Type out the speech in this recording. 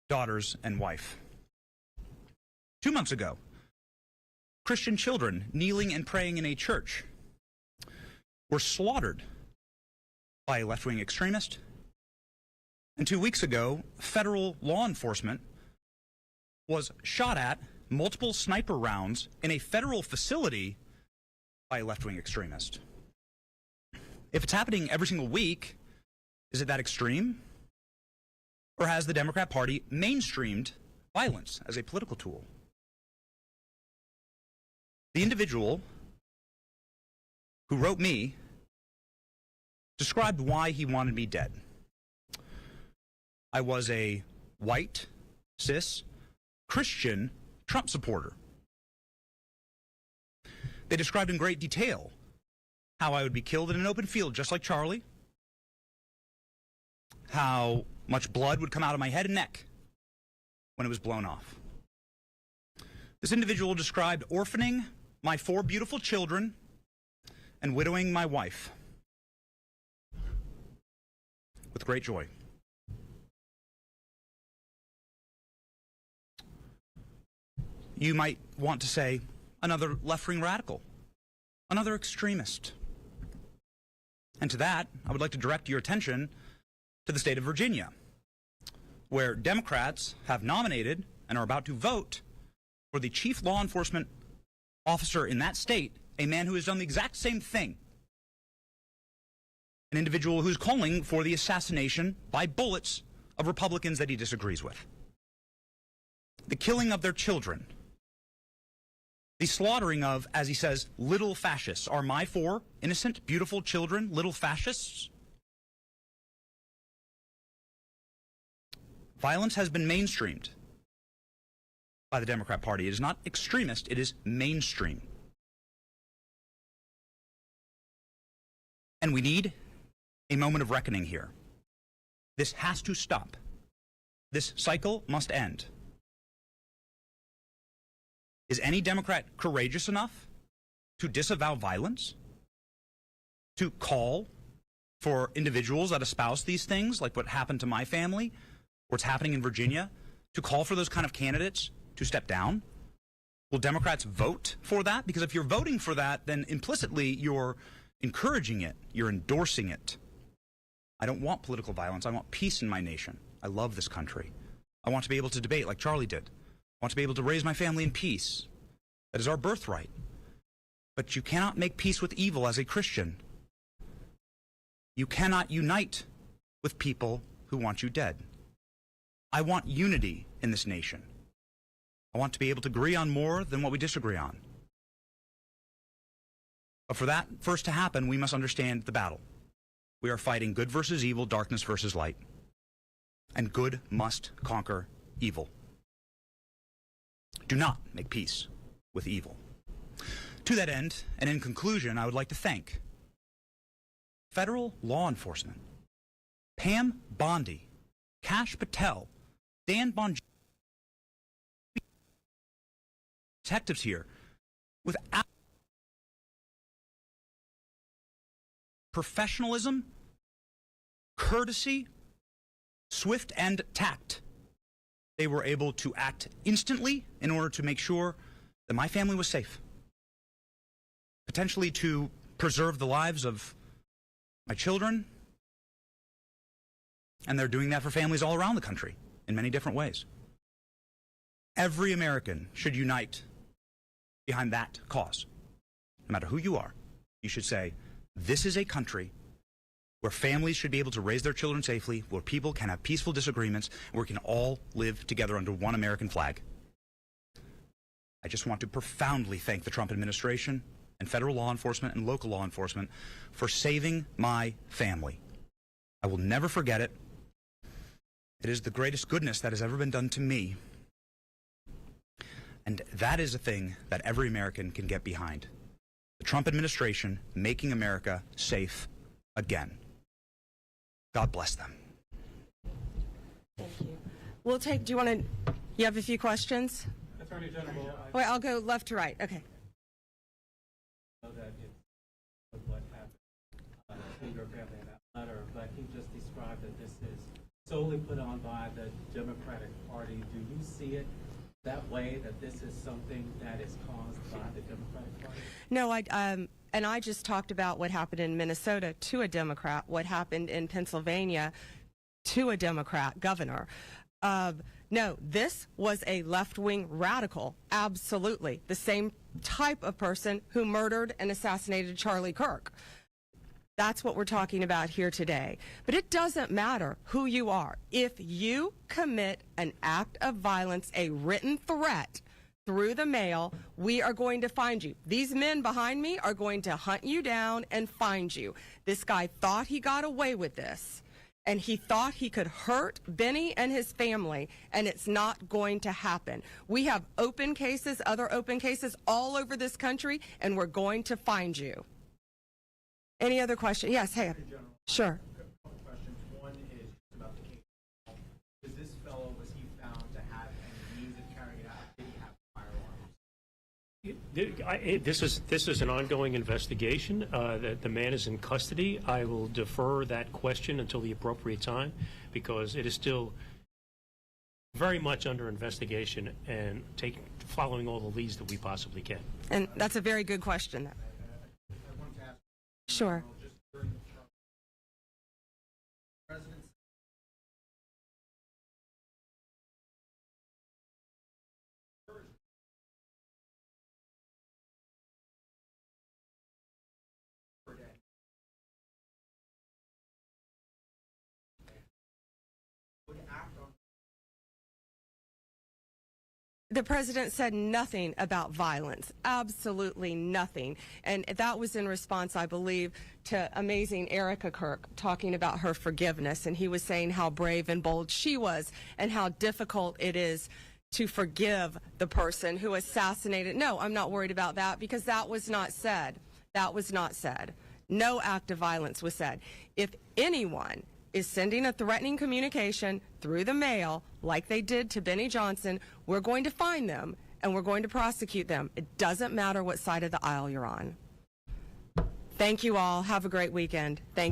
daughters, and wife. 2 months ago, Christian children kneeling and praying in a church were slaughtered by a left-wing extremist. And 2 weeks ago, federal law enforcement was shot at multiple sniper rounds in a federal facility by a left-wing extremist. If it's happening every single week, is it that extreme? Or has the Democrat Party mainstreamed violence as a political tool? The individual who wrote me described why he wanted me dead. I was a white, cis, Christian Trump supporter. They described in great detail how I would be killed in an open field just like Charlie, how much blood would come out of my head and neck when it was blown off. This individual described orphaning my 4 beautiful children and widowing my wife with great joy. You might want to say, another left-wing radical, another extremist. And to that, I would like to direct your attention to the state of Virginia, where Democrats have nominated and are about to vote for the chief law enforcement officer in that state, a man who has done the exact same thing. An individual who's calling for the assassination by bullets of Republicans that he disagrees with. The killing of their children. The slaughtering of, as he says, little fascists. Are my 4 innocent, beautiful children little fascists? Violence has been mainstreamed by the Democrat Party. It is not extremist, it is mainstream. And we need a moment of reckoning here. This has to stop. This cycle must end. Is any Democrat courageous enough to disavow violence? To call for individuals that espouse these things, like what happened to my family, what's happening in Virginia, to call for those kind of candidates to step down? Will Democrats vote for that? Because if you're voting for that, then implicitly you're encouraging it, you're endorsing it. I don't want political violence. I want peace in my nation. I love this country. I want to be able to debate like Charlie did. I want to be able to raise my family in peace. That is our birthright. But you cannot make peace with evil as a Christian. You cannot unite with people who want you dead. I want unity in this nation. I want to be able to agree on more than what we disagree on. But for that first to happen, we must understand the battle. We are fighting good versus evil, darkness versus light. And good must conquer evil. Do not make peace with evil. To that end, and in conclusion, I would like to thank federal law enforcement, Pam Bondi, Kash Patel, Dan Bonjour, detectives here, without professionalism, courtesy, swift and tact. They were able to act instantly in order to make sure that my family was safe. Potentially to preserve the lives of my children. And they're doing that for families all around the country in many different ways. Every American should unite behind that cause. No matter who you are, you should say, this is a country where families should be able to raise their children safely, where people can have peaceful disagreements, where we can all live together under one American flag. I just want to profoundly thank the Trump administration and federal law enforcement and local law enforcement for saving my family. I will never forget it. It is the greatest goodness that has ever been done to me. And that is a thing that every American can get behind. The Trump administration making America safe again. God bless them. Thank you. We'll take, do you want to, you have a few questions? Attorney General, Wait, I'll go left to right. Okay. I know that it's what happened to your family in that letter, but he just described that this is solely put on by the Democratic Party. Do you see it that way, that this is something that is caused by the Democratic Party? No, and I just talked about what happened in Minnesota to a Democrat, what happened in Pennsylvania to a Democrat governor. No, this was a left-wing radical, absolutely. The same type of person who murdered and assassinated Charlie Kirk. That's what we're talking about here today. But it doesn't matter who you are. If you commit an act of violence, a written threat through the mail, we are going to find you. These men behind me are going to hunt you down and find you. This guy thought he got away with this, and he thought he could hurt Benny and his family, and it's not going to happen. We have open cases, other open cases all over this country, and we're going to find you. Any other question? Yes, hey. Sure. A couple questions. One is about the case. Does this fellow, was he found to have any means of carrying it out? Did he have firearms? This is an ongoing investigation. The man is in custody. I will defer that question until the appropriate time because it is still very much under investigation and following all the leads that we possibly can. And that's a very good question. I wanted to ask. Sure. Just during the trial, President would act on. The president said nothing about violence, absolutely nothing. And that was in response, I believe, to amazing Erica Kirk talking about her forgiveness. And he was saying how brave and bold she was and how difficult it is to forgive the person who assassinated. No, I'm not worried about that because that was not said. That was not said. No act of violence was said. If anyone is sending a threatening communication through the mail like they did to Benny Johnson, we're going to find them and we're going to prosecute them. It doesn't matter what side of the aisle you're on. Thank you all. Have a great weekend. Thank